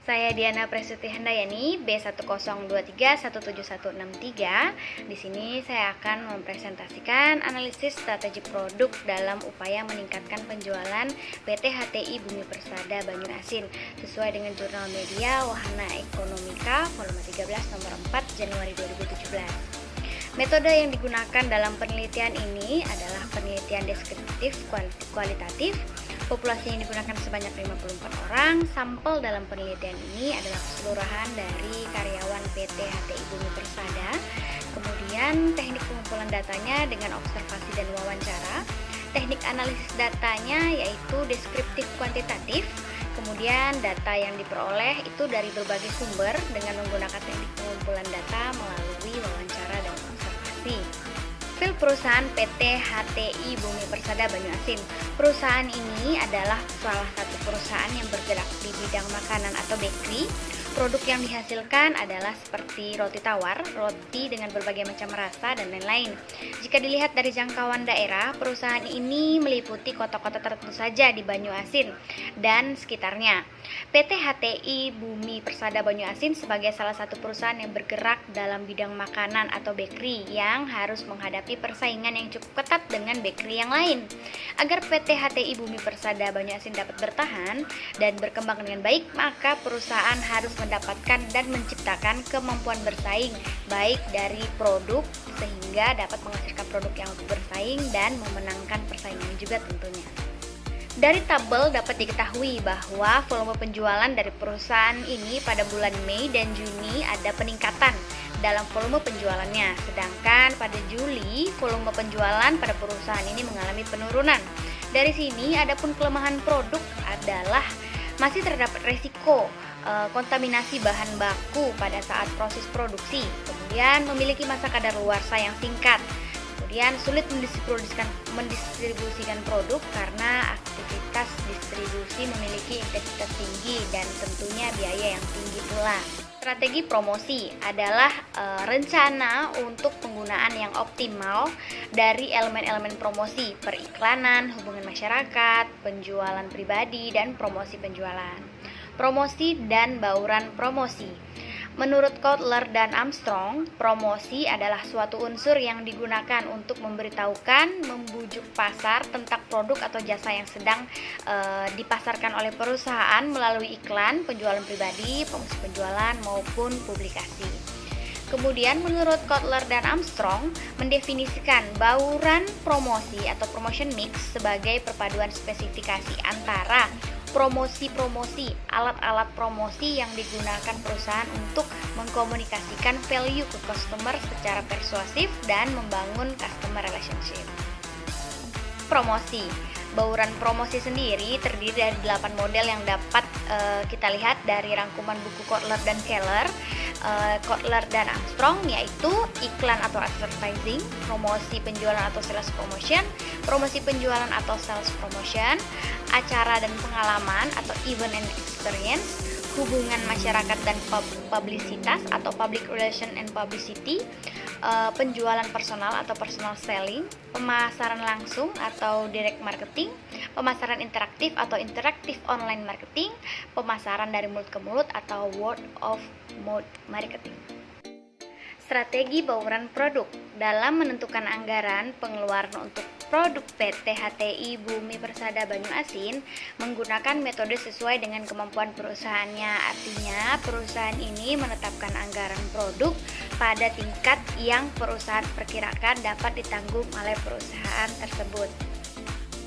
Saya Diana Presuti Handayani, B1023171163. Di sini saya akan mempresentasikan analisis strategi produk dalam upaya meningkatkan penjualan PT HTI Bumi Persada Banyuasin sesuai dengan jurnal media Wahana Ekonomika volume 13 nomor 4 Januari 2017. Metode yang digunakan dalam penelitian ini adalah penelitian deskriptif kualitatif. Populasi yang digunakan sebanyak 54 orang. Sampel dalam penelitian ini adalah keseluruhan dari karyawan PT HTI Bumi Persada. Kemudian teknik pengumpulan datanya dengan observasi dan wawancara. Teknik analisis datanya yaitu deskriptif kuantitatif. Kemudian data yang diperoleh itu dari berbagai sumber dengan menggunakan teknik pengumpulan data melalui wawancara dan observasi. Profil perusahaan PT HTI Bumi Persada Banyuasin. Perusahaan ini adalah salah satu perusahaan yang bergerak di bidang makanan atau bakery. Produk yang dihasilkan adalah seperti roti tawar, roti dengan berbagai macam rasa, dan lain-lain. Jika dilihat dari jangkauan daerah, perusahaan ini meliputi kota-kota tertentu saja di Banyuasin dan sekitarnya. PT HTI Bumi Persada Banyuasin sebagai salah satu perusahaan yang bergerak dalam bidang makanan atau bakery yang harus menghadapi persaingan yang cukup ketat dengan bakery yang lain. Agar PT HTI Bumi Persada Banyuasin dapat bertahan dan berkembang dengan baik, maka perusahaan harus mendapatkan dan menciptakan kemampuan bersaing baik dari produk sehingga dapat menghasilkan produk yang bersaing dan memenangkan persaingan juga tentunya. Dari tabel dapat diketahui bahwa volume penjualan dari perusahaan ini pada bulan Mei dan Juni ada peningkatan dalam volume penjualannya, sedangkan pada Juli volume penjualan pada perusahaan ini mengalami penurunan. Dari sini adapun kelemahan produk adalah masih terdapat resiko kontaminasi bahan baku pada saat proses produksi, kemudian memiliki masa kadaluarsa yang singkat, kemudian sulit mendistribusikan produk karena aktivitas distribusi memiliki intensitas tinggi dan tentunya biaya yang tinggi pula. Strategi promosi adalah rencana untuk penggunaan yang optimal dari elemen-elemen promosi, periklanan, hubungan masyarakat, penjualan pribadi, dan promosi penjualan. Promosi dan bauran promosi. Menurut Kotler dan Armstrong, promosi adalah suatu unsur yang digunakan untuk memberitahukan, membujuk pasar tentang produk atau jasa yang sedang dipasarkan oleh perusahaan melalui iklan, penjualan pribadi, promosi penjualan, maupun publikasi. Kemudian menurut Kotler dan Armstrong mendefinisikan bauran promosi atau promotion mix sebagai perpaduan spesifikasi antara promosi-promosi, alat-alat promosi yang digunakan perusahaan untuk mengkomunikasikan value ke customer secara persuasif dan membangun customer relationship. Promosi. Bauran promosi sendiri terdiri dari 8 model yang dapat kita lihat dari rangkuman buku Kotler dan Keller, Kotler dan Armstrong, yaitu iklan atau advertising, promosi penjualan atau sales promotion, promosi penjualan atau sales promotion, acara dan pengalaman atau event and experience, hubungan masyarakat dan publisitas atau public relation and publicity, penjualan personal atau personal selling, pemasaran langsung atau direct marketing, pemasaran interaktif atau interaktif online marketing, pemasaran dari mulut ke mulut atau word of mouth marketing. Strategi bauran produk. Dalam menentukan anggaran pengeluaran untuk produk PT HTI Bumi Persada Banyuasin menggunakan metode sesuai dengan kemampuan perusahaannya. Artinya, perusahaan ini menetapkan anggaran produk pada tingkat yang perusahaan perkirakan dapat ditanggung oleh perusahaan tersebut.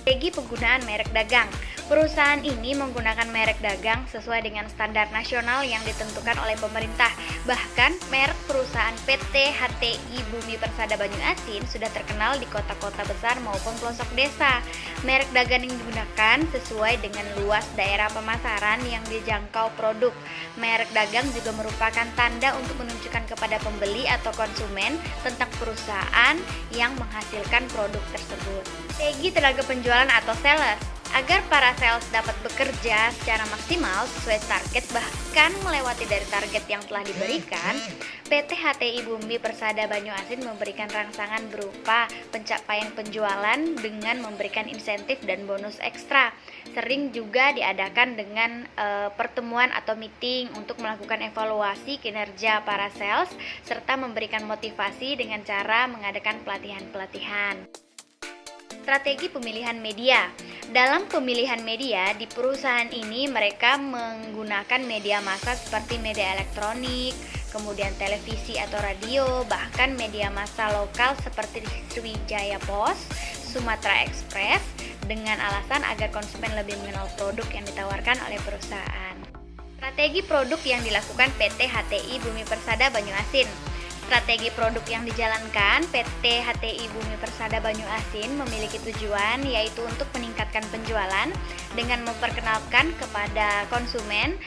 Strategi penggunaan merek dagang. Perusahaan ini menggunakan merek dagang sesuai dengan standar nasional yang ditentukan oleh pemerintah. Bahkan, merek perusahaan PT HTI Bumi Persada Banyuasin sudah terkenal di kota-kota besar maupun pelosok desa. Merek dagang yang digunakan sesuai dengan luas daerah pemasaran yang dijangkau produk. Merek dagang juga merupakan tanda untuk menunjukkan kepada pembeli atau konsumen tentang perusahaan yang menghasilkan produk tersebut. Strategi tenaga penjualan atau sales. Agar para sales dapat bekerja secara maksimal sesuai target bahkan melewati dari target yang telah diberikan, PT HTI Bumi Persada Banyuasin memberikan rangsangan berupa pencapaian penjualan dengan memberikan insentif dan bonus ekstra. Sering juga diadakan dengan pertemuan atau meeting untuk melakukan evaluasi kinerja para sales serta memberikan motivasi dengan cara mengadakan pelatihan-pelatihan. Strategi pemilihan media. Dalam pemilihan media, di perusahaan ini mereka menggunakan media massa seperti media elektronik, kemudian televisi atau radio, bahkan media massa lokal seperti Sriwijaya Post, Sumatera Express, dengan alasan agar konsumen lebih mengenal produk yang ditawarkan oleh perusahaan. Strategi produk yang dilakukan PT HTI Bumi Persada Banyuasin. Strategi produk yang dijalankan PT HTI Bumi Persada Banyuasin memiliki tujuan yaitu untuk meningkatkan penjualan dengan memperkenalkan kepada konsumen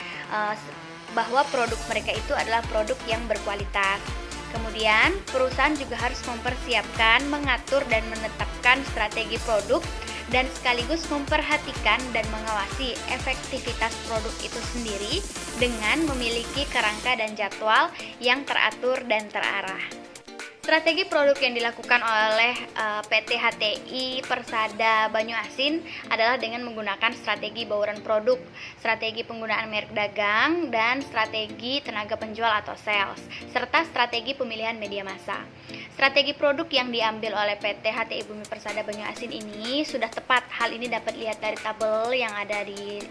bahwa produk mereka itu adalah produk yang berkualitas. Kemudian, perusahaan juga harus mempersiapkan, mengatur, dan menetapkan strategi produk dan sekaligus memperhatikan dan mengawasi efektivitas produk itu sendiri dengan memiliki kerangka dan jadwal yang teratur dan terarah. Strategi produk yang dilakukan oleh PT HTI Persada Banyuasin adalah dengan menggunakan strategi bauran produk, strategi penggunaan merek dagang, dan strategi tenaga penjual atau sales, serta strategi pemilihan media massa. Strategi produk yang diambil oleh PT HTI Bumi Persada Banyuasin ini sudah tepat. Hal ini dapat dilihat dari tabel yang ada di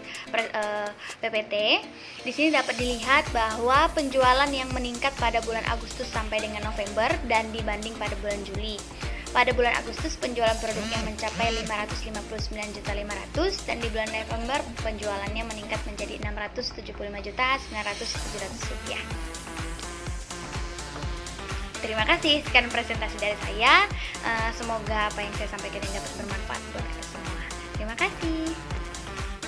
PPT. Di sini dapat dilihat bahwa penjualan yang meningkat pada bulan Agustus sampai dengan November dan dibanding pada bulan Juli. Pada bulan Agustus penjualan produknya mencapai 559.500.000 dan di bulan November penjualannya meningkat menjadi 675.900.700 rupiah. Terima kasih, sekian presentasi dari saya. Semoga apa yang saya sampaikan ini dapat bermanfaat buat kita semua. Terima kasih.